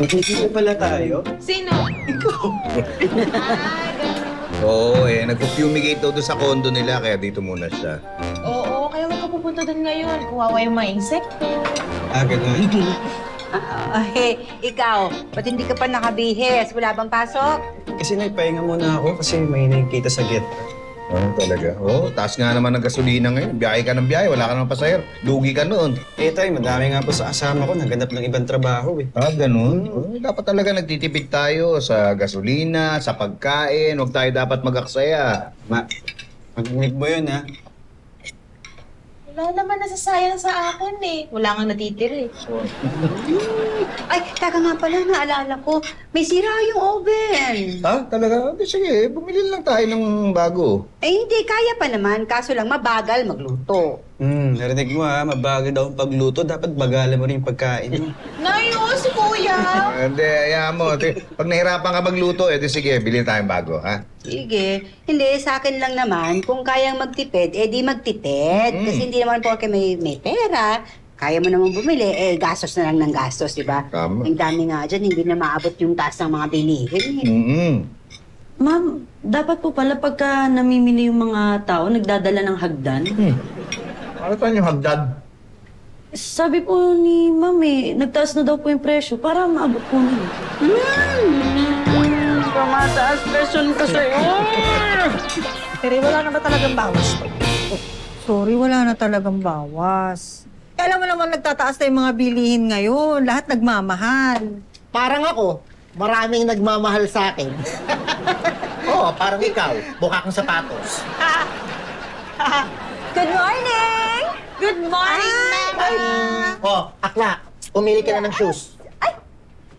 Nagkikita pala tayo? Sino? Oo, nagpo-fumigate daw doon sa condo nila, kaya dito muna siya. Oo, kaya huwag ka pupunta doon ngayon. Kuwawa yung mga insekto. Ganun. Ikaw, ba't hindi ka pa nakabihis? Wala bang pasok? Kasi nagpahinga muna ako kasi may nakikita sa gate. Talaga? Oo, taas nga naman ng gasolina ngayon. Biyahe ka ng biyahe, wala ka naman pasahero. Lugi ka noon. Tay, madami nga po sa kasama ko. Naghanap ng ibang trabaho eh. Ganun? Dapat talaga nagtitipid tayo sa gasolina, sa pagkain. Huwag tayo dapat mag-aksaya. Mag-inig mo yun, ha? Wala naman nasasayang sa akin eh. Wala kang natitira eh. Ay, taka nga pala, naalala ko. May sira yung oven. Talaga? Sige, bumili lang tayo ng bago. Hindi, kaya pa naman. Kaso lang mabagal magluto. Narinig mo ha, mabagal daw ang pagluto. Dapat bagalan mo rin yung pagkain mo. Nayo, si Kuya! Hindi, hayaan mo. Pag nahirapan ka magluto, sige, bilhin tayong bago, ha? Sige. Hindi, sa akin lang naman, kung kayang magtipid, di magtipid. Kasi hindi naman porke may pera, kaya mo naman bumili, gastos na lang ng gastos, di ba? Tama. Ang dami nga dyan, hindi na maabot yung taas ng mga bilihin. Ma'am, dapat po pala pagka namimili yung mga tao, nagdadala ng hagdan. Ano saan yung hagdad? Sabi po ni ma'am nagtaas na daw po yung presyo para maabot po nila. Tumataas presyon ko sa'yo. Pero wala na ba talagang bawas to? Sorry, wala na talagang bawas. Alam mo naman nagtataas na yung mga bilihin ngayon. Lahat nagmamahal. Parang ako, maraming nagmamahal sa akin. Oo, parang ikaw, mukha kang sapatos. Good morning! Good morning, Mama! Oh, akla, pumili ka na ng shoes.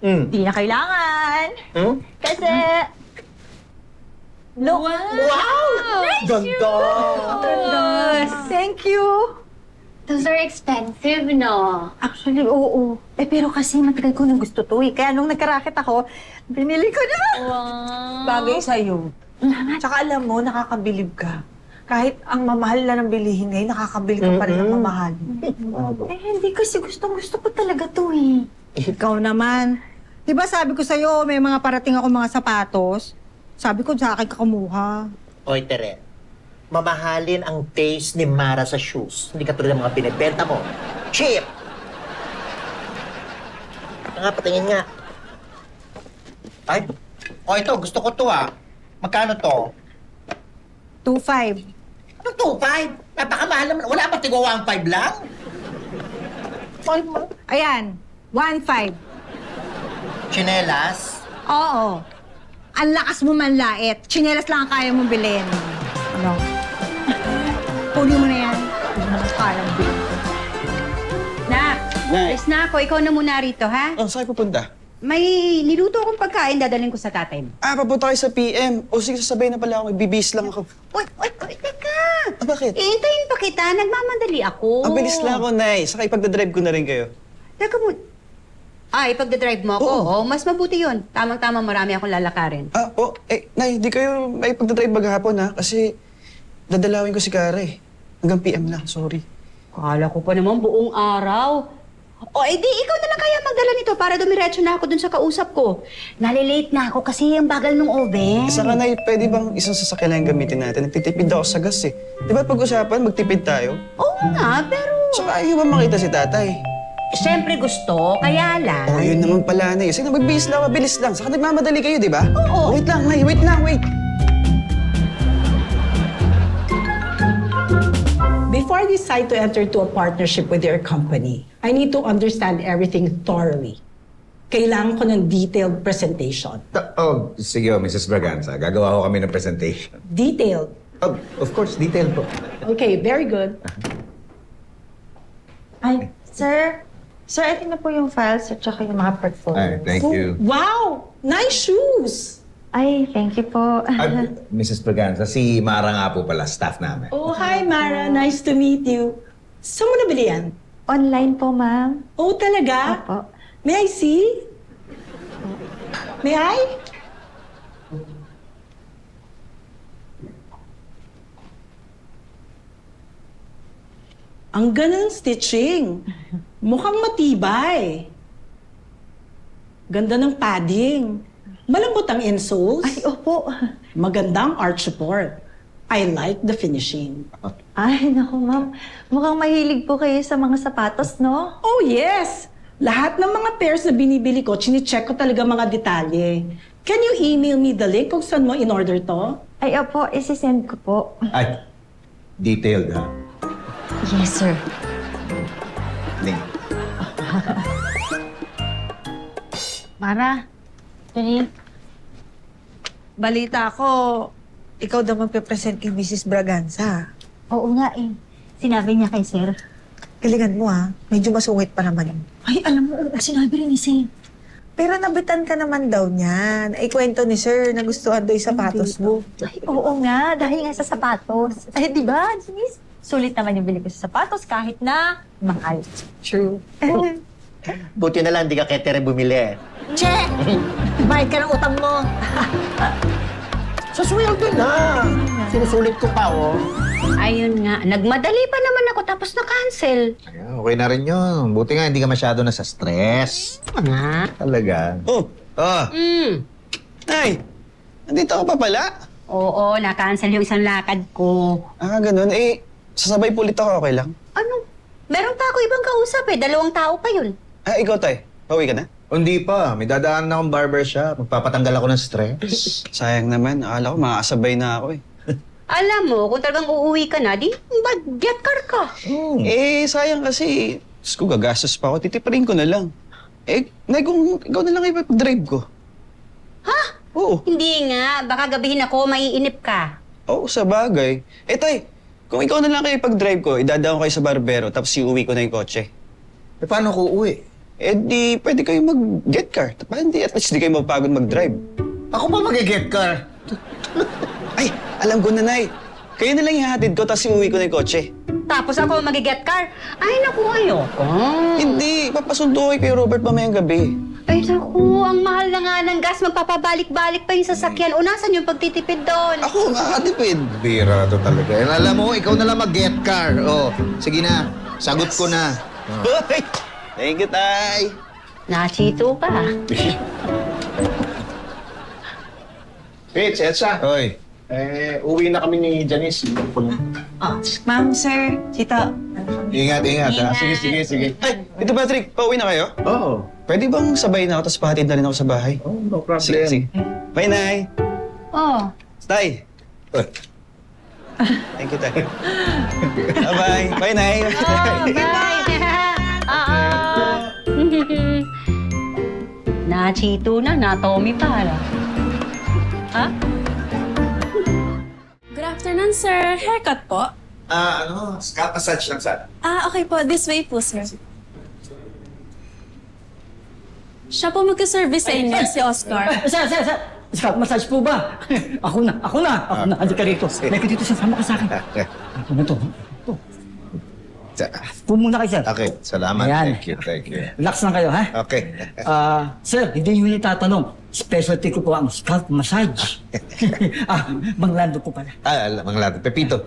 Di na kailangan. Kasi... Look! Wow! Ganda! Thank you. Those are expensive, no? Actually, oo. Pero kasi matagal ko nang gusto to eh. Kaya nung nagkaraket ako, binili ko na. Wow. Bagay sa'yo. Tsaka alam mo, nakakabilib ka. Kahit ang mamahal na ng bilihin ngayon, nakakabili ka pa rin ng mamahal. Hindi kasi gustong-gusto ko talaga to eh. Ikaw naman. Di ba sabi ko sa'yo, may mga parating ako mga sapatos? Sabi ko, sa akin ka kumuha. Oy, Tere, mamahalin ang taste ni Mara sa shoes. Hindi katulad ng mga binibenta mo. Cheap! Patingin nga. Ay, ito, gusto ko to Magkano to? 2.5. Ano 2.5? Napakamahal naman. Wala ba tigo 1.5 lang? Ayan, 1.5. Chinelas? Oo. Ang lakas mo manlait. Chinelas lang ang kaya mong bilhin. Ano? Kunin mo na yan. Hindi mo kayang bilhin. Nak, alis na ako. Ikaw na muna rito, ha? Saan pupunta? May niluto akong pagkain, dadalhin ko sa tatay mo. Papunta kayo sa PM. Sige, sasabay na pala ako. Magbibis lang ako. Uy, teka! Bakit? Iintayin pa kita. Nagmamadali ako. Ang bilis lang ako, Nay. Saka ipagdadrive ko na rin kayo. Teka mo. Ipagdadrive mo ako? Oo. Mas mabuti yun. Tamang-tama, marami akong lalakarin. Nay, di kayo may pagdadrive maghapon, ha? Kasi dadalawin ko si Kara, Hanggang PM lang, sorry. Kala ko pa naman buong araw. Di ikaw na lang kaya magdala nito para dumiretso na ako dun sa kausap ko. Nalilate na ako kasi ang bagal ng oven. Saka, Nay, pwede bang isang sasakyan lang yung gamitin natin? Nagtitipid ako sa gas, Di ba pag-usapan, magtipid tayo? Oo nga, pero... Saka ayaw ba makita si tatay? Siyempre gusto, kaya lang. Yun naman pala, Nay. Sige, magbihis lang, mabilis lang. Saka nagmamadali kayo, di ba? Oo. Wait lang, Nay. Wait lang, wait. Before I decide to enter into a partnership with your company, I need to understand everything thoroughly. Kailangan ko ng detailed presentation. Sige, Mrs. Braganza. Gagawa ko kami ng presentation. Detailed. Of course, detail po. Okay, very good. Ay, sir. Sir, ito na po yung files at saka yung mga portfolio. Thank you. Wow! Nice shoes! Ay, thank you po. Mrs. Braganza, si Mara nga po pala, staff namin. Oh, hi, Mara. Nice to meet you. Saan mo nabili yan? Online po, ma'am. Oh, talaga? Opo. May I see? May I? Ang ganda ng stitching. Mukhang matibay. Ganda ng padding. Malambot ang insoles. Ay, opo. Magandang arch support. I like the finishing. Ay, naku, ma'am. Mukhang mahilig po kayo sa mga sapatos, no? Oh, yes! Lahat ng mga pairs na binibili ko, chine-check ko talaga mga detalye. Can you email me the link kung saan mo in-order to? Ay, opo. Isi-send ko po. Ay, detailed ha. Yes, sir. Link. Mara, Jenny, Balita ko, ikaw daw magpe-present kay Mrs. Braganza. oo nga eh. Sinabi niya kay sir. Galingan mo ha, medyo masungit pa naman yun. Ay, alam mo, sinabi rin ni sir. Pero nabitan ka naman daw niyan. Ay, kwento ni sir, nagustuhan daw yung sapatos mo. Ay, oo nga, dahil nga sa sapatos. Ay, di ba, Janice? Sulit naman yung bili ko sa sapatos kahit na mahal. True. Buti na lang, di ka kay Tere bumili. Che! Bayad ka ng utang mo. Sa sweldo na. Sinusulit ko pa, oh. Ayun nga, nagmadali pa naman ako tapos na-cancel. Ayan, okay na rin yun. Buti nga, hindi ka masyado na sa stress. Nga? Talaga. Oh, Nay! Nandito ka pa pala? Oo, na-cancel yung isang lakad ko. Ganun. Sasabay po ulit ako, okay lang? Ano? Meron pa ako ibang kausap eh. 2 tao pa yun. Ikaw, Tay. Pauwi ka na? Hindi pa. May dadaan na akong barbershop. Magpapatanggal ako ng stress. Sayang naman. Akala ko makakasabay na ako eh. Alam mo, kung talagang uuwi ka na, di get car ka. Sayang kasi. Diyos ko, gagastos pa ako. Titiparin ko na lang. Nay, kung ikaw na lang ipapag-drive ko. Ha? Oo. Hindi nga. Baka gabihin ako, maiinip ka. Oo, sa bagay. Tay, kung ikaw na lang kayo pag-drive ko, idadaan ko kayo sa barbero, tapos iuwi ko na yung kotse. Paano ko uwi? Di pwede kayo mag-get car. At least di kayo mapagod mag-drive. Ako ba mag-get car? Ay, alam ko na, Nay. Kayo na lang ihahatid ko, tapos iuwi ko na yung kotse. Tapos ako mag-get car. Ay, naku, ayoko. Hindi, papasundo ko kay Robert mamayang gabi. Ay, naku, ang mahal na nga ng gas. Magpapabalik-balik pa yung sasakyan. O, nasan yung pagtitipid doon? Ako, makakatipid. Bira to talaga. Alam mo, ikaw na lang mag-get car. Oh, sige na. Sagot ko na. Hoy! Thank you, Tay. Nachito ka. Pits, Elsa. Hoy. Uwi na kami ni Janice. Ma'am, sir, tita. Ingat, ha. Sige. Ay, ito Patrick, pauwi na kayo? Oo. Pwede bang sabay na ako, tapos pahatid na rin ako sa bahay? Oh, no problem. Sige. Bye, Nay. Oh. Tay. Thank you, Tay. Bye-bye. Bye, Nay. Nachito na, na-Tommy pa. Ha? Good afternoon, sir. Haircut po? Scalp massage lang sana. Okay po. This way po, sir. Siya po magka-service sa inyo, si Oscar. Sir! Scalp massage po ba? Ako na. Halika rito. Halika dito, sir. Sama ka sa akin. Ako na to. Pumuna kayo, sir. Okay, salamat. Ayan. Thank you. Relax lang kayo, ha? Okay. Sir, hindi nyo itatanong. Specialty ko po ang scalp massage. Manglando po pala. Mga lahat. Pepito.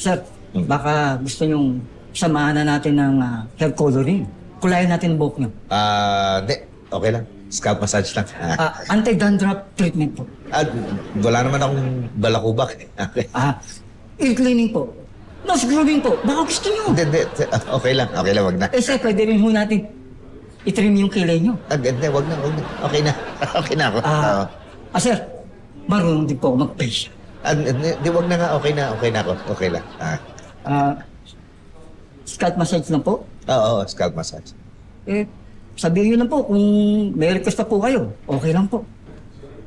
Sir, baka gusto nyong samahan na natin ng hair coloring. Kulayan natin ang buhok nyo. Hindi. Okay lang. Scalp massage lang. Anti-dandruff treatment po. Wala naman akong balakubak. Okay. Ear cleaning po. Nose grooming po. Baka gusto nyo. Hindi. Okay lang, wag na. Sir, pwede rin ho natin i-trim yung kilay nyo. Hindi, wag na. Okay na. Okay na ako. Sir, marunong din po ako mag-facial. Di, wag na nga. Okay na ako. Okay lang. Scalp massage lang po. Oo, scalp massage. Sabihin nyo lang po kung may request pa po kayo. Okay lang po.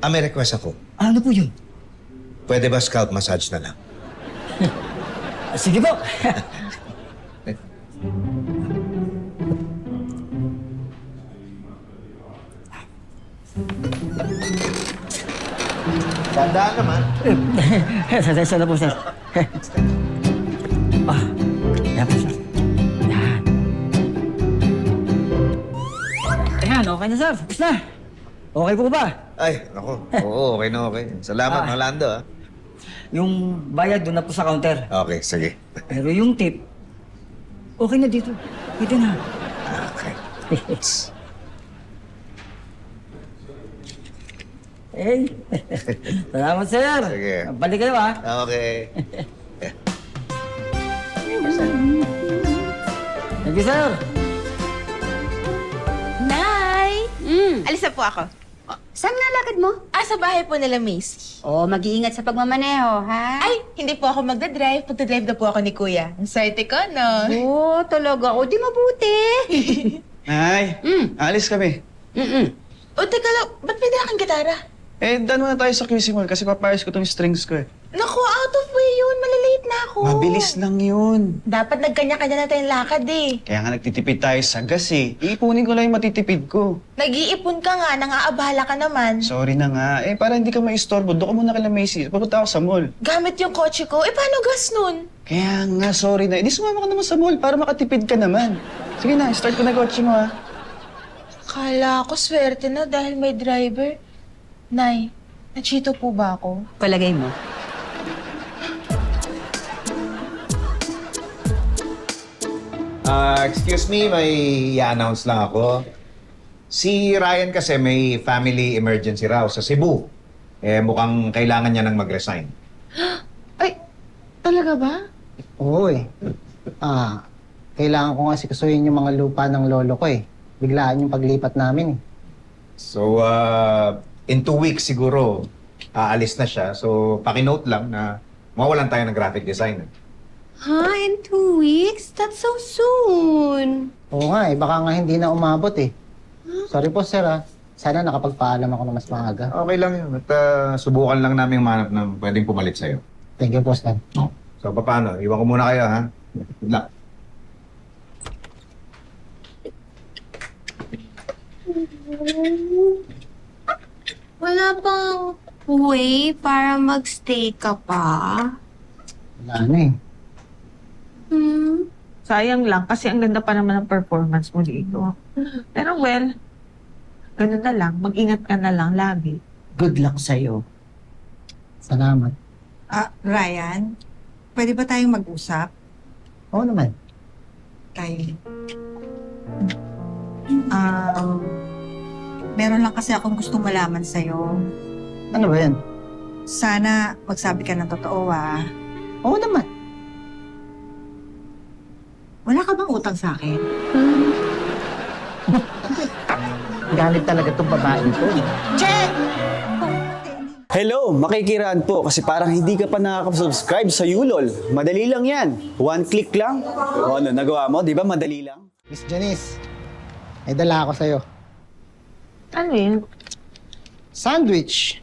May request ako. Ano po yun? Pwede ba scalp massage na lang? Sige po. Tandaan naman. Sana po, sir. Yan po, sir. Yan. Ayan, okay na, sir. Tapos na. Okay po ba? Ay, ako. Oo, okay na okay. Salamat, Rolando, ha? Yung bayad doon na po sa counter. Okay, sige. Pero yung tip, okay na dito. Pwede na. Okay. Eh, salamat, sir. Sige. Balik kayo, ha? Okay. Thank you, sir. Nay! Alis na po ako. Saan nga lakad mo? Sa bahay po nila Macy. Oh, mag-iingat sa pagmamaneho, ha? Ay, hindi po ako magdadrive. Magdadrive na po ako ni Kuya. Ang swerte ko, no? Oo, talaga. O, di mabuti. Ay, alis kami. O, teka lang. Ba't may dala kang gitara? Eh, daan muna tayo sa QC Mall kasi papayos ko tong strings ko eh. Naku, out of way yun. Malalate na ako. Mabilis lang yun. Dapat nagkanya-kanya na tayong lakad eh. Kaya nga nagtitipid tayo sa gas eh. Iipunin ko lang yung matitipid ko. Nag-iipon ka nga, nang-aabala ka naman. Sorry na nga. Eh, para hindi ka maistorbo, doon ka muna kila Macy. Pupunta ako sa mall. Gamit yung kotse ko. Paano gas nun? Kaya nga, sorry na. Eh, di sumama ka naman sa mall para makatipid ka naman. Sige na, start ko na kotse mo ha. Kala ko swerte na dahil may driver. Nay, nachito po ba ako? Palagay mo. Excuse me, may i-announce lang ako. Si Ryan kasi may family emergency raw sa Cebu. Eh, mukhang kailangan niya nang mag-resign. Ay, talaga ba? Oo eh. Kailangan ko nga sikasuhin yung mga lupa ng lolo ko eh. Biglaan yung paglipat namin eh. So, in 2 weeks siguro, aalis na siya. So, pakinote lang na mawalan tayo ng graphic designer. Ha? In 2 weeks? That's so soon. Oo nga eh, baka nga hindi na umabot eh. Sorry po sir ah. Sana nakapagpaalam ako na mas maaga. Okay lang yun. At subukan lang namin manap ng pwedeng pumalit sa'yo. Thank you po sir. So, paano? Iwan ko muna kayo, ha? Good luck. Wala bang way para magstay ka pa? Wala na eh. Sayang lang kasi ang ganda pa naman ng performance mo dito. Pero well, ganun na lang. Mag-ingat ka na lang lagi. Good luck sa'yo. Salamat. Ryan, pwede ba tayong mag-usap? Oo naman. Tayo. Meron lang kasi akong gustong malaman sa'yo. Ano ba yan? Sana magsabi ka ng totoo, Oo naman. Wala ka bang utang sa akin? Galit talaga itong babae ito. Hello, makikiraan po kasi parang hindi ka pa nakaka-subscribe sa Yulol. Madali lang yan. 1 click lang. O ano, nagawa mo? Di ba madali lang? Miss Janice, may dala ako sa'yo. Ano yun? Sandwich.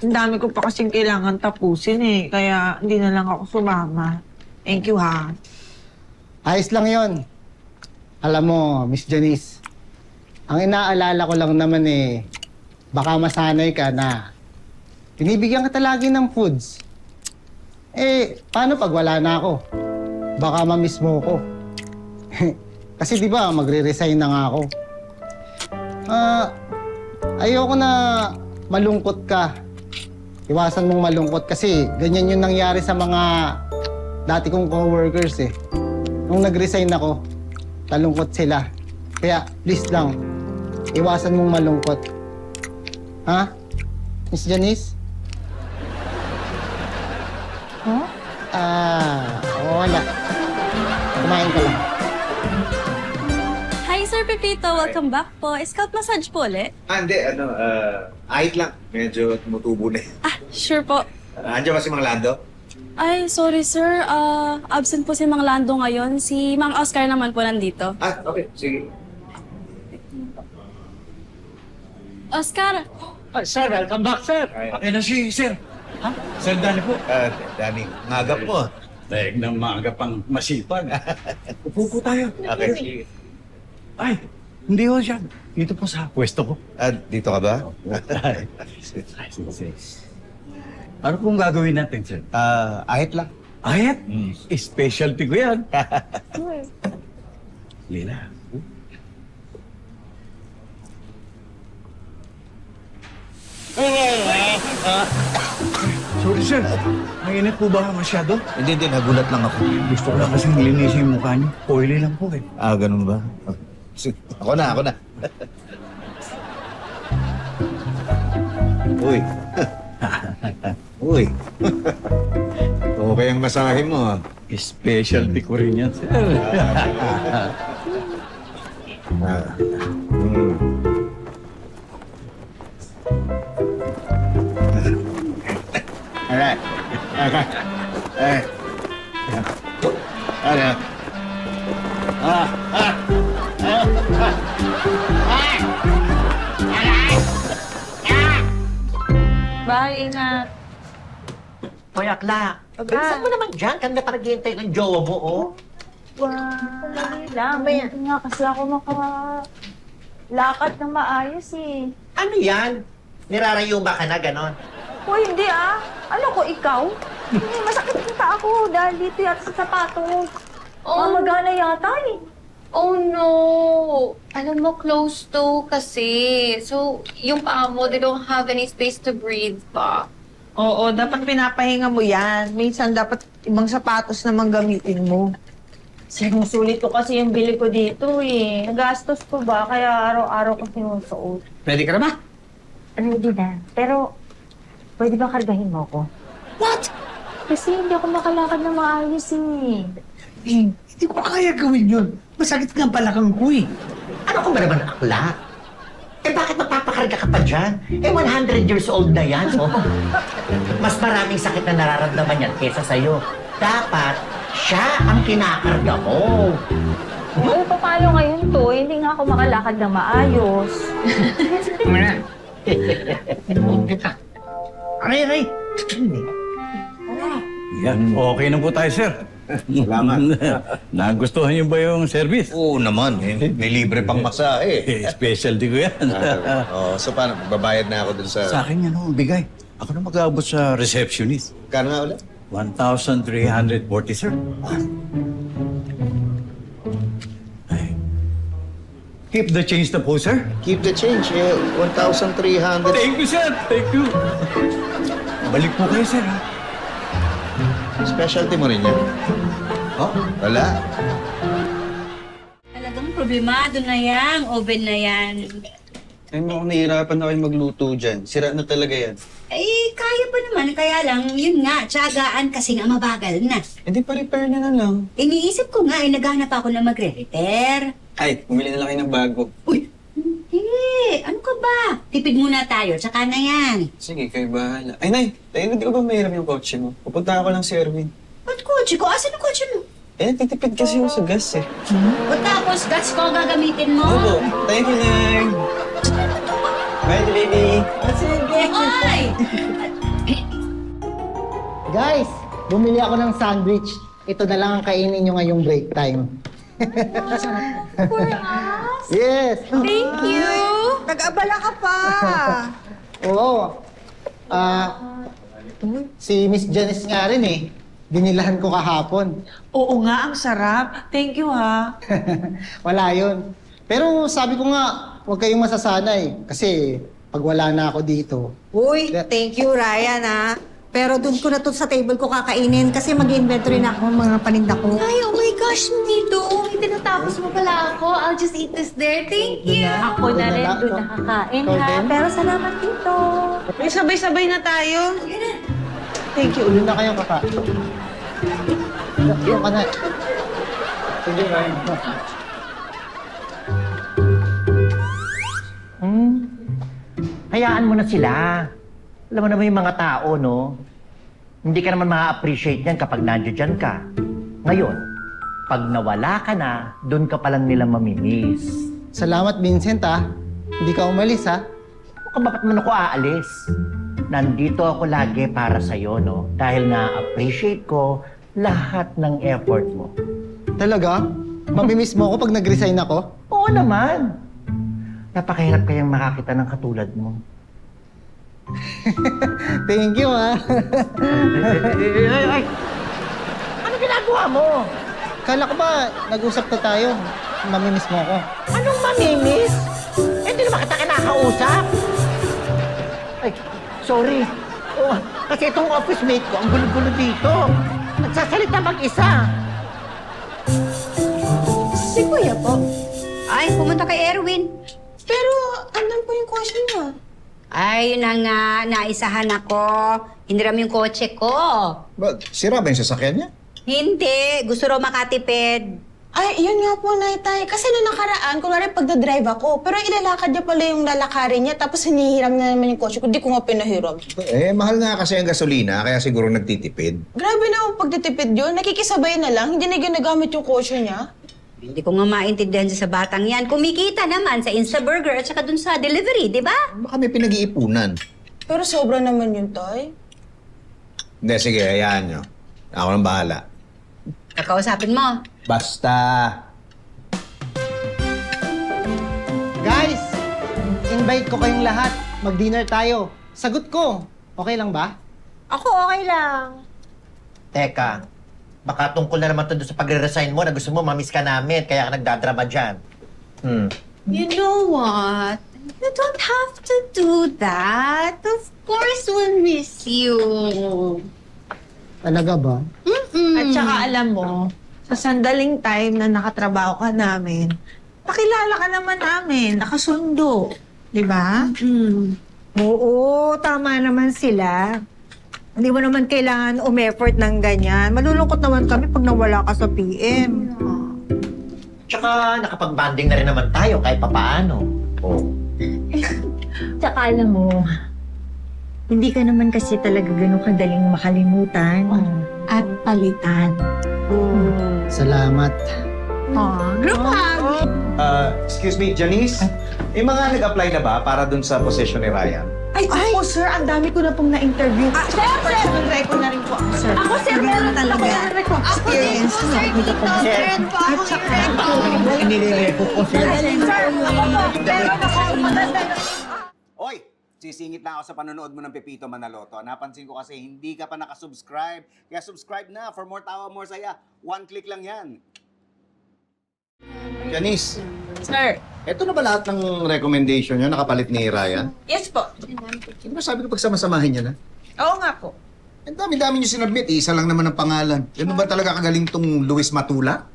Ang dami ko pa kasing kailangan tapusin eh. Kaya hindi na lang ako sumama. Thank you, ha. Ayos lang yon. Alam mo, Miss Janice, ang inaalala ko lang naman eh, baka masanay ka na binibigyan ka lagi ng foods. Eh, paano pag wala na ako? Baka ma-miss mo ko. Kasi di ba, magre-resign na nga ako. Ayoko na malungkot ka. Iwasan mong malungkot kasi ganyan yung nangyari sa mga dati kong co-workers eh. Nung nag-resign ako, talungkot sila. Kaya please lang, iwasan mong malungkot. Ha? Miss Janice? Huh? Wala. Kumain ka lang. Hi, Sir Pepito. Welcome back po. Scalp massage po ulit. Hindi. Ahit lang. Medyo tumutubo na. Sure po. Andiyan ba si Mang Lando? Ay, sorry sir. Absent po si Mang Lando ngayon. Si Mang Oscar naman po nandito. Okay. Sige. Oscar! Sir, welcome back, sir. Okay na si Sir. Ha? Sir Danny po. Danny, ngagap mo. Daig ng maaga pang masipag. Upo po tayo. Okay, sige. Ay, hindi ho siya. Dito po sa pwesto ko. Dito ka ba? Ay, sige. Ano pong gagawin natin, sir? Ahit lang. Ayat? Specialty ko yan. Lila. Sorry, sir. Mainit po ba masyado? Hindi, nagulat lang ako. Gusto ko lang kasing linisin yung mukha niyo. Oily lang po eh. Ganun ba? Ako na. Uy. Uy. Okay ang masahe mo. Specialty ko rin yan, sir. Alright. Okay. Alright. Alright. Bye, ingat. Hoy, akla. Bilisan mo naman dyan. Kanda pa naghihintay ng jowa mo, oh. Dali lang. Hindi nga kasi ako makalakad ng maayos eh. Ano yan? Nirarayuma ka na, ganon. Hoy, hindi ah. Alam ko, ikaw. Hindi, masakit yung paa ko dahil dito yata sa sapatos. Mamagana yata eh. Oh no! Alam mo, close to kasi. So, yung paa mo, they don't have any space to breathe pa. Oo, dapat pinapahinga mo yan. Minsan dapat ibang sapatos naman gamitin mo. Sinusulit ko kasi yung bili ko dito eh. Nagastos ko ba? Kaya araw-araw ko sinusuot. Pwede ka na ba? Ready na. Pero, pwede ba kargahin mo ako? What? Kasi hindi ako makalakad na maayos eh. Hindi ko kaya gawin yun. Masakit nga balakang ko eh. Ano kung ba naman akla? Eh bakit magpapakarga ka pa dyan? Eh 100 years old na yan, oh. Mas maraming sakit na nararamdaman yan kesa sa'yo. Dapat siya ang kinakarga mo. Eh, paano ngayon to? Hindi nga ako makalakad na maayos. Aray! Yan, okay na po tayo, sir. Salamat. Nagustuhan niyo ba yung service? Oo naman. May libre pang masahe. Specialty ko yan. So paano? Babayad na ako dun sa... Sa akin, bigay. Ako na mag-aabot sa receptionist. Kano nga ulit? 1,340, sir. Ay. Keep the change na po, sir. Keep the change. 1,300. Thank you, sir. Thank you. Balik po kayo, sir. Ha? Specialty mo rin yan. Oh, wala. Talagang problemado na yan, oven na yan. Ay, mukhang nahihirapan na kayo magluto dyan. Sira na talaga yan. Eh, kaya pa naman, kaya lang, yun nga, tiyagaan kasi nga mabagal na. Eh, di pa-repair na lang. Iniisip ko nga, naghahanap ako na magre-repair. Ay, bumili na lang kayo ng bago. Uy, hindi, ano ka ba? Tipid muna tayo, tsaka na yan. Sige, kayo bahala. Ay, Nay, tayo hindi ko ba mahiram yung kotse mo? Pupunta ako lang si Erwin. Ba't kotse ko? Asan ang kotse mo? Eh, titipid kasi ako sa gas eh. O tapos, gas ko ang gagamitin mo? Opo, thank you, Nay. Bye, baby. Sige. Oy! Guys, bumili ako ng sandwich. Ito na lang ang kainin nyo ngayong break time. For us? Yes! Thank you! Nag-abala ka pa. Oo. Si Miss Janice nga rin eh. Binilahan ko kahapon. Oo nga, ang sarap. Thank you, ha. Wala yun. Pero sabi ko nga, huwag kayong masasanay. Kasi pag wala na ako dito. Uy, thank you, Ryan, ha. Pero doon ko na to sa table ko kakainin kasi mag-inventory na ako ng mga paninda ko. Ay, oh my gosh, dito. Hindi tinatapos mo pala ako. I'll just eat this there. Thank you. Ako na rin doon nakakain ha. Pero salamat dito. May sabay-sabay na tayo. Thank you. Ulo na kayo, kaka. Yung ka na. Sige, Ryan. Hayaan mo na sila. Alam mo naman yung mga tao, no? Hindi ka naman ma-appreciate yan kapag nandiyan ka. Ngayon, pag nawala ka na, doon ka palang nila mamimiss. Salamat, Vincent, ah. Hindi ka umalis, ah. Kung bakit mo ako aalis? Nandito ako lagi para sa'yo, no? Dahil na-appreciate ko lahat ng effort mo. Talaga? Mamimiss mo ako pag nag-resign ako? Oo naman. Napakahirap kayang makakita ng katulad mo. Thank you, ah. Ay! Ano ginagawa mo? Kala ko ba, nag-usap na tayo. Mamimiss mo ako. Anong mamimiss? Eh, di naman kita kinakausap. Ay, sorry. Oh, kasi itong office mate ko, ang gulo-gulo dito. Nagsasalita mag-isa. Si Kuya po. Ay, pumunta kay Erwin. Pero, andan po yung kotse niya. Ay, yun na nga. Naisahan ako. Hiniram yung kotse ko. Sira ba yung sasakyan niya? Hindi. Gusto raw makatipid. Ay, yun nga po, Naitay. Kasi na nakaraan, kunwari pagdadrive ako, pero ilalakad niya pala yung lalakarin niya, tapos hinihiram na naman yung kotse ko. Di ko nga pinahiram. Mahal nga kasi ang gasolina, kaya siguro nagtitipid. Grabe naman pagtitipid yun. Nakikisabay na lang. Hindi na ginagamit yung kotse niya. Hindi ko nga maintindihan sa batang yan. Kumikita naman sa Instaburger at saka dun sa delivery, di ba? Baka may pinag-iipunan. Pero sobra naman yun, Tay. Hindi, sige, hayaan nyo. Ako nang bahala. Kakausapin mo. Basta. Guys, invite ko kayong lahat. Mag-dinner tayo. Sagot ko. Okay lang ba? Ako okay lang. Teka, baka tungkol na naman to doon sa pagre-resign mo na gusto mo mamiss ka namin, kaya ka nagdadrama dyan. You know what? You don't have to do that. Of course we'll miss you. Talaga ba? At saka alam mo, sa sandaling time na nakatrabaho ka namin, pakilala ka naman namin, nakasundo. Di ba? Oo, tama naman sila. Hindi mo naman kailangan umeffort ng ganyan. Malulungkot naman kami pag nawala ka sa PM. Tsaka nakapag-banding na rin naman tayo kahit papaano. Oh. Tsaka alam mo, hindi ka naman kasi talaga ganun kadaling makalimutan at palitan. Salamat. Group hug! Excuse me, Janice? May mga nag-apply na ba para dun sa position ni Ryan? Ay, opo, sir. Ang dami ko na pong na-interview. Personal record na rin po ako, sir. Ako, sir, meron talaga. Experience. Ako sir, Inilirepo ko sila. Oy! Sisingit na ako sa panonood mo ng Pepito Manaloto. Napansin ko kasi hindi ka pa nakasubscribe. Kaya subscribe na for more tawa, more saya. One click lang yan. Janice, Sir. eto na ba lahat ng recommendation nyo nakapalit ni Ryan? Yes po. Ano ba sabi ko pagsamasamahin niya na? Oo nga po. Ang dami-dami nyo sinubmit, isa lang naman ang pangalan. Yan ba talaga kagaling tong Luis Matula?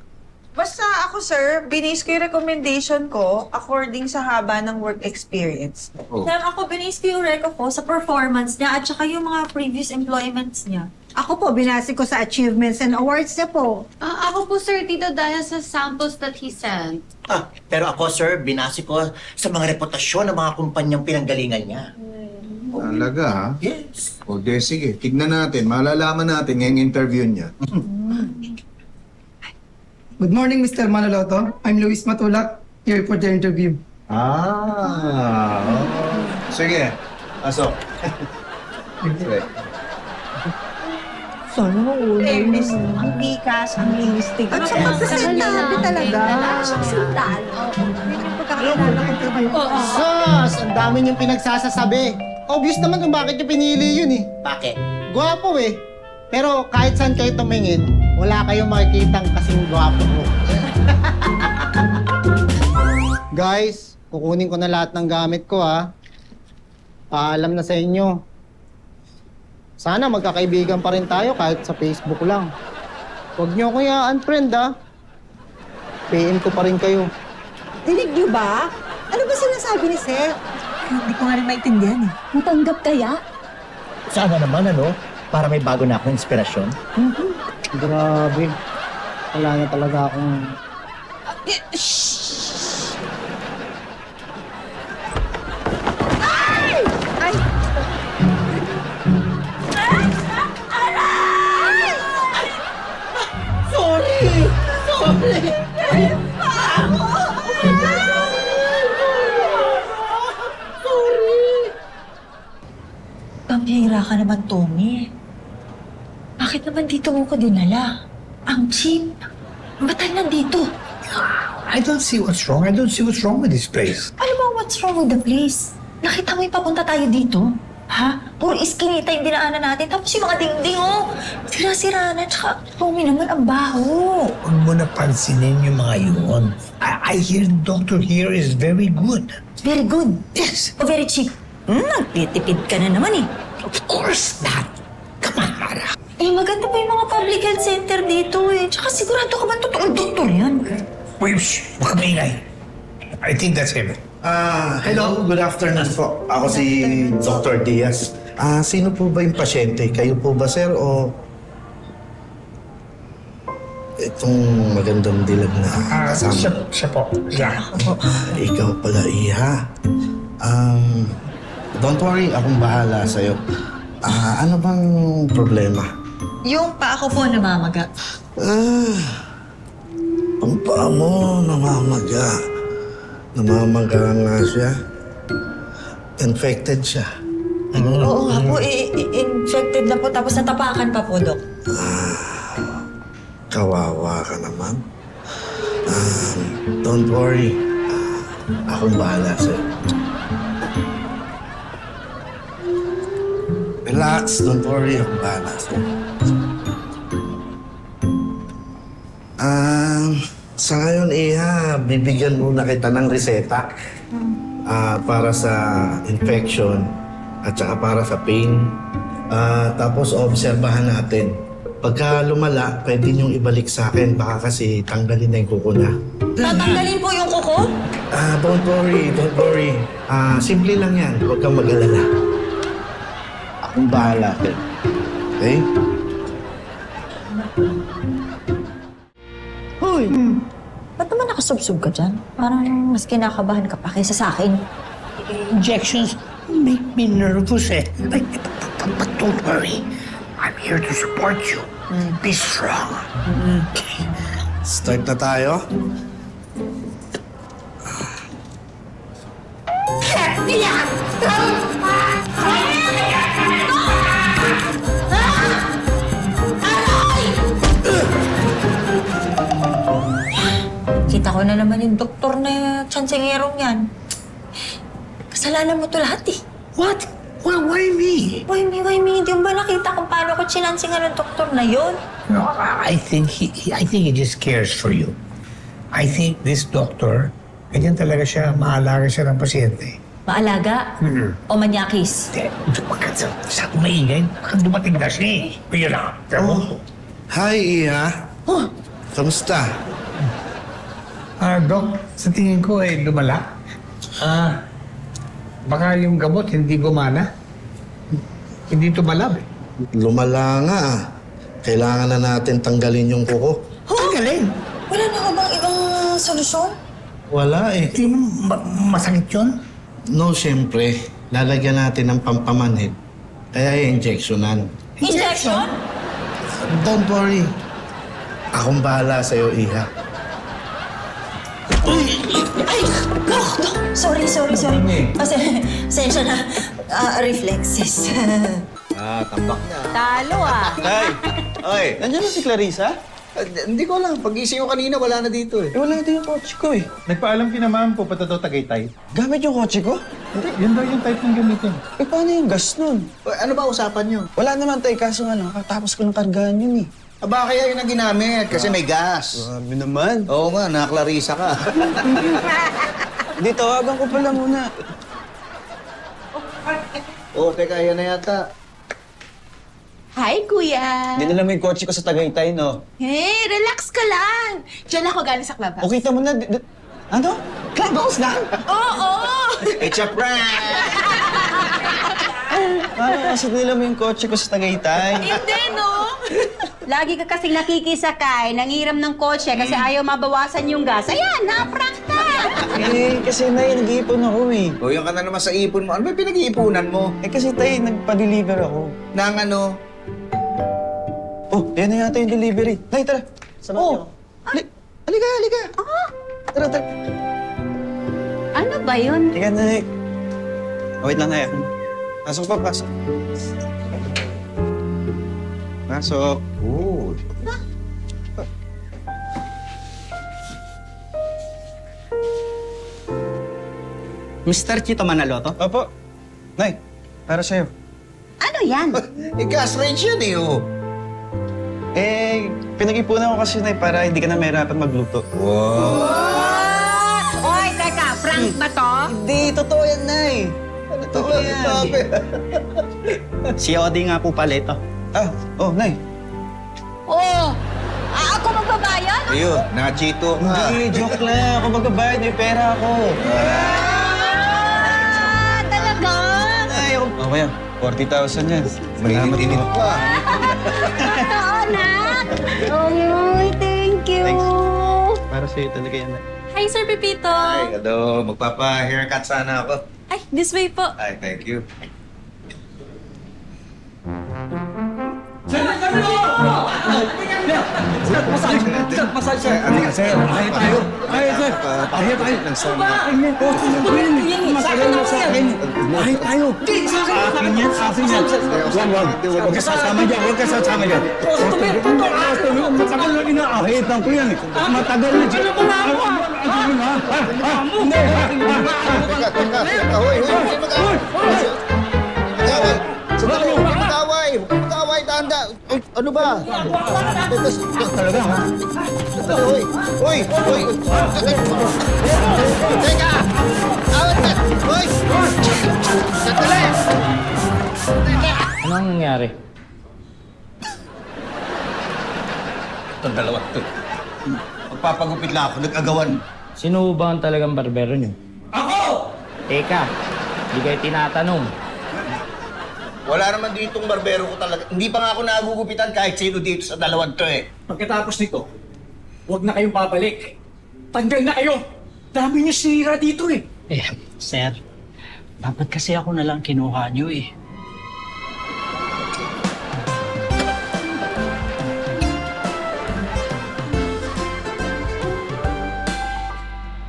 Basta ako, sir, binis ko yung recommendation ko according sa haba ng work experience. Oh. Sir, ako binis ko yung reco ko sa performance niya at saka yung mga previous employments niya. Ako po, binasi ko sa achievements and awards niya po. Ako po sir, dito dahil sa samples that he sent. Pero ako, sir, binasi ko sa mga reputasyon ng mga kumpanyang pinanggalingan niya. Talaga, ha? Yes. O, de, sige. Tignan natin. Malalaman natin ngayong interview niya. Good morning, Mr. Manaloto. I'm Luis Matulak, here for the interview. Sige. Pasok. Sige. Sana fairness, ang likas, ang linistig. At saka pagkasintabi talaga. Sus! Ang dami niyong pinagsasasabi. Obvious naman kung bakit niyo pinili yun eh. Bakit? Gwapo eh. Pero kahit saan kayo tumingin, wala kayong makikitang kasing gwapo ko. Guys, kukunin ko na lahat ng gamit ko ha. Paalam na sa inyo. Sana magkakaibigan pa rin tayo kahit sa Facebook lang. Huwag niyo ko i-unfriend ha. PM ko pa rin kayo. Dinig niyo ba? Ano ba sinasabi ni Sir? Hindi ko nga rin maintindihan eh. Matanggap kaya? Sana naman, ano? Para may bago na akong inspirasyon. Grabe. Wala na talaga akong... Pambihira ka naman, Tommy. Bakit naman dito mo ko dinala? Ang cheap. Ba't tayo nandito? I don't see what's wrong. I don't see what's wrong with this place. Ano ba what's wrong with the place? Nakita mo yung papunta tayo dito? Ha? Puro iskinita yung dinaanan natin. Tapos yung mga dingding, oh. Sira-sira na. Tsaka, Tommy naman, ang baho. Huwag mo na pansinin yung mga yun. I hear the doctor here is very good. Very good. Yes. O very cheap. Nagtitipid ka na naman eh. Of course not. Come on, Mara. Eh, maganda pa yung mga public health center dito eh. Tsaka sigurado ka ba totoong doktor yan? Wait, shh. Huwag ka maingay. I think that's him. Hello, good afternoon po. Ako si Dr. Diaz. Sino po ba yung pasyente? Kayo po ba, sir, o itong magandang dilag na kasama? Siya po. Yeah. Ikaw pala, Iha. Don't worry, akong bahala sa'yo. Ano bang problema? Yung paa ko po namamaga. Ang paa mo, namamaga. Namamaga nga siya. Infected siya. Oo nga po, infected na po tapos natapakan pa po, Dok. Kawawa ka naman. Don't worry. Akong bahala sa'yo. Relax, don't worry. Akong bahala sa'yo. Sa ngayon, Iha, bibigyan muna kita ng reseta para sa infection at saka para sa pain. Tapos, obserbahan natin. Pagka lumala, pwede niyong ibalik sa akin. Baka kasi tanggalin na yung kuko na. Tatanggalin po yung kuko? Don't worry. Simple lang yan. Huwag kang mag-alala. Akong bahala. Okay? Hoy! Ba't naman nakasubsob ka dyan? Parang mas kinakabahan ka pa kaysa sa akin. Injections make me nervous eh. But don't worry. I'm here to support you. Be strong. Start na tayo. Kita ko na naman yung doktor na tsansingerong yan. Kasalanan mo to lahat eh. What? Why me? Why me? Hindi mo ba nakita kung paano ko chinansingan ng doktor na yon? No, I think he just cares for you. I think this doctor, ganyan talaga siya, maalaga siya ng pasyente. Maalaga? O manyakis? Huwag sa maingay, baka dumating na siya eh. Kaya na, Hi, Iha. Kamusta? Doc, sa tingin ko lumala. Baka yung gamot hindi gumana. Hindi tumalab eh. Lumala nga. Kailangan na natin tanggalin yung kuko. Tanggalin? Wala na ka bang ibang solusyon? Wala eh. Hindi mo masakit yun? No, siyempre. Lalagyan natin ng pampamanhid. Kaya injectionan. Injection? Don't worry. Akong bahala sa'yo, Iha. Ay! Dok! Sorry. Pasensya na. Reflexes. Tambak na. Talo ah. Tay! Oy! Nandiyan na si Clarissa? Hindi ko alam. Pag-gising ko kanina, wala na dito eh. Wala din yung kotse ko eh. Nagpaalam kina ma'am po pata daw Tagaytay. Gamit yung kotse ko? Hindi, yun daw yung type ng gamitin. Eh, paano yung gas nun? Ano ba usapan nyo? Wala naman tayo, kaso nga nakatapos ko ng kargahan yun eh. Aba, kaya yun ang ginamit kasi may gas. Grabe naman. Oo nga, nakaklarisa ka. Hindi, tawagan ko pala muna. Teka, yan na yata. Hi, kuya! Dinala mo yung kotse ko sa Tagaytay, no? Hey, relax ka lang! Diyan ako galing sa clubhouse. O, kita mo na. Ano? Clubhouse na? Oo! It's a prank! Kasi dinala mo yung kotse ko sa Tagaytay. Hindi, no? Lagi ka kasing nakikisakay, nangiram ng kotse kasi ayaw mabawasan yung gas. Ayan, na-prank ka! Eh, kasi Nay, nag-iipon ako eh. O, yan ka na naman sa ipon mo. Ano ba pinag-iipunan mo? Eh, kasi Tay, nagpa-deliver ako. Nang ano? Oh, yan na yata yung delivery. Nay, tara. Sama niyo. Halika. Tara. Ano ba yun? Halika, Nay. Wait lang, Nay. Pasok. Pasok. Good. Mr. Chito Manaloto? Opo. Nay, para sa'yo. Ano yan? Gas range yan eh, oh. Eh, pinag-ipunan ko kasi, Nay, para hindi ka na mahirapan magluto. Oy, teka, prank ba to? Hindi, totoo yan, Nay. Totoo yan. Si Odi nga po pala ito. Nay. Oh! Ako magbabayad? Ayun, nachito ka. Hindi, joke lang. Ako magbabayad, may pera ako. Talaga? Ay, ako. Okay yan. 40,000 yan. Mainit-init pa. Oo, anak. Ay, thank you. Para sa'yo talaga yan. Hi, Sir Pepito! Ay, hello. Magpapa-haircut sana ako. Ay, this way po. Ay, thank you. Massage, sir. Sir, ayaw tayo. Ayaw, sir. Ayaw tayo. Matagal na sa akin. Ayaw tayo. Akin yan, akin yan. Wag. Huwag ka sasama dyan. Huwag ka sasama dyan. Matagal na inaahitan ko yan. Matagal na dyan. Hindi. Teka. Hoy, mag-away. Sandali, huwag kang mag-away. Huwag kang mag-away, tanda. Ano ba? Talaga, ha? Hoy. Teka! Awat ka! Hoy! Sandali! Anong nangyari? Itong dalawa to. Magpapagupit lang ako, nag-agawan. Sino ba ang talagang barbero niyo? Ako! Teka, hindi kayo tinatanong. Wala naman ditong barbero ko talaga. Hindi pa nga ako nagugupitan kahit sino dito sa dalawang to eh. Pagkatapos nito, huwag na kayong babalik. Tanggal na kayo. Dami niyo sira dito eh. Sir, dapat kasi ako na lang kinuha niyo eh.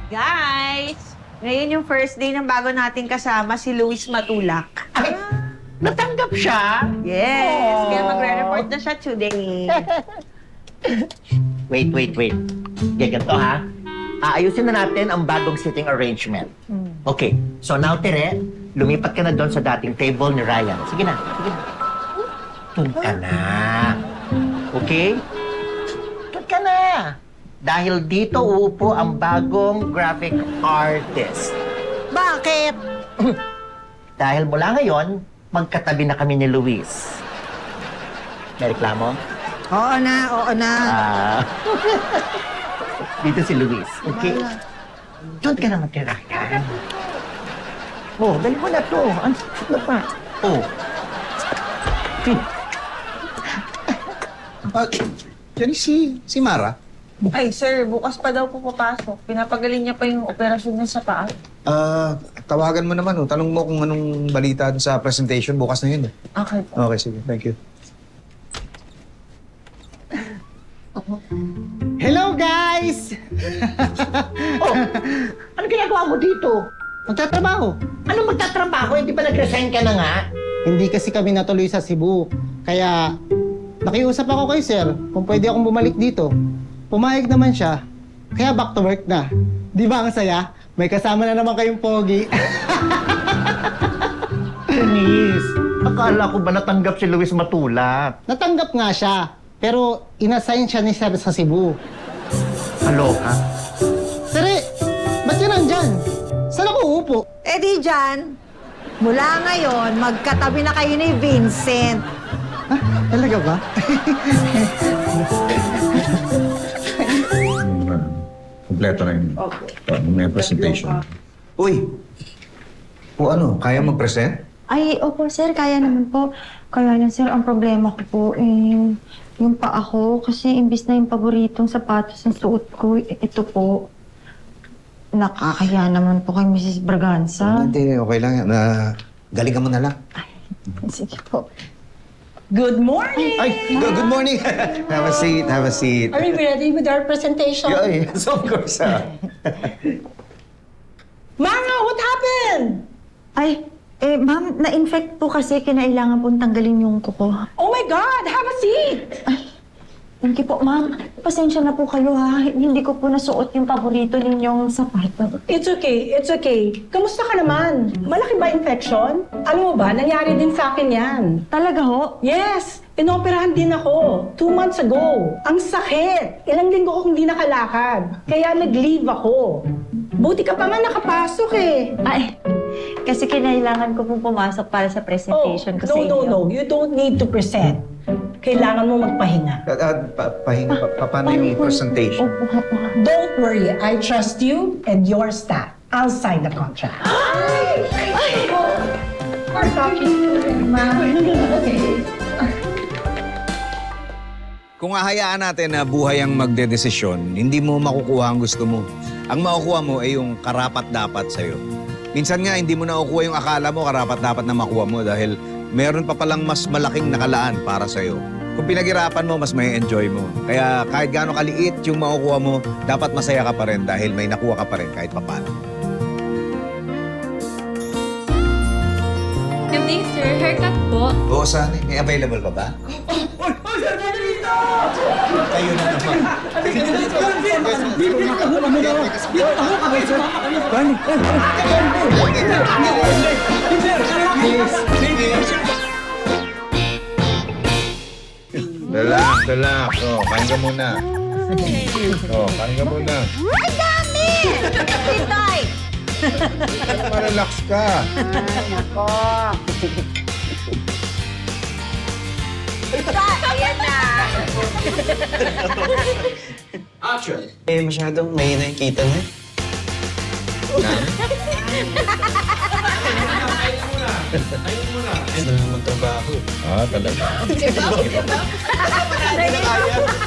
Guys, ngayon yung first day ng bago nating kasama, si Luis Matulak. Natanggap siya? Yes, kaya magre-report na siya today. Wait. Ganito ha. Aayusin na natin ang bagong sitting arrangement. Okay, so now, Tere, lumipat ka na doon sa dating table ni Ryan. Sige na. Doon ka na. Okay? Doon ka na. Dahil dito uupo ang bagong graphic artist. Bakit? Dahil mula ngayon, magkatabi na kami ni Luis. May reklamo? Oo na. Dito si Luis, okay? Doon ka na matirayan. Oh, dali mo na to. Ano pa? Oh. Diyan si Mara. Ay, sir, bukas pa daw po papasok. Pinapagaling niya pa yung operasyon niya sa paa. Tawagan mo naman. Tanong mo kung anong balita sa presentation. Bukas na yun. Okay po. Okay, sige. Thank you. Hello, guys! Ano ginagawa mo dito? Magtatrabaho. Anong magtatrabaho? Hindi ba nag-resign ka na nga? Hindi kasi kami natuloy sa Cebu. Kaya, nakiusap ako kay sir kung pwede akong bumalik dito. Pumayag naman siya. Kaya back to work na. Di ba ang saya? May kasama na naman kayong pogi. Denise, akala ko ba natanggap si Luis Matulak? Natanggap nga siya. Pero inassign siya ni sir sa Cebu. Kaloka? Sir, ba't yun nandyan? Saan ako uupo? Eh di dyan, mula ngayon, magkatabi na kayo ni Vincent. Talaga ba? Kompleto na yun. May presentation. Uy! O ano, kaya mag-present? Ay, opo, sir. Kaya naman po. Kaya lang, sir, ang problema ko po, yung paa ko. Kasi imbis na yung paboritong sapatos ang suot ko, ito po. Nakakaya naman po kay Mrs. Braganza. Hindi, okay lang yan. Galingan mo na lang. Sige po. Good morning! Ay, good morning! Have a seat. Are you ready with our presentation? Yes, of course. Mara, what happened? Ay, ma'am, na-infect po kasi kinailangan pong tanggalin yung kuko. Oh my God! Have a seat! Thank you po, ma'am. Pasensya na po kayo, ha. Hindi ko po nasuot yung paborito ninyong sapato. It's okay. Kamusta ka naman? Malaki ba infection? Alam mo ba, nangyari din sa akin yan. Talaga ho? Yes! Inoperahan din ako 2 months ago. Ang sakit! Ilang linggo akong hindi nakalakad. Kaya nag-leave ako. Buti ka pa nga nakapasok eh. Ay, kasi kinailangan ko pong pumasok para sa presentation ko sa inyo. No. You don't need to present. Kailangan mo magpahinga. Paano yung presentation? Don't worry, I trust you and your staff. I'll sign the contract. Kung ahayaan natin na buhay ang magdedesisyon, hindi mo makukuha ang gusto mo. Ang makukuha mo ay yung karapat-dapat sa'yo. Minsan nga, hindi mo nakukuha yung akala mo, karapat-dapat na makuha mo dahil meron pa palang mas malaking nakalaan para sa'yo. Kung pinaghirapan mo, mas may enjoy mo. Kaya kahit gaano kaliit yung makukuha mo, dapat masaya ka pa rin dahil may nakuha ka pa rin kahit papano. Good day, sir. Haircut po. Oo, Sunny. May available pa ba? Kayo na naman. Relax. Oh, kain ka muna. Oh, kain ka muna. Ang dami! Titoy! Relax ka. Nako. Ayan na. Masyadong may nakikita na. Magtrabaho. Ah, talaga.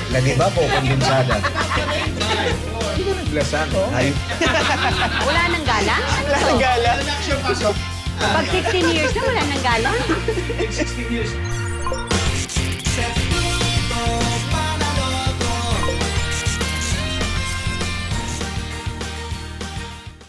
Nag-iba po, kondensada. Naglasan. Ayun. Wala nang gala? Wala nang gala? Pag 16 years na, wala nang gala? 16 years.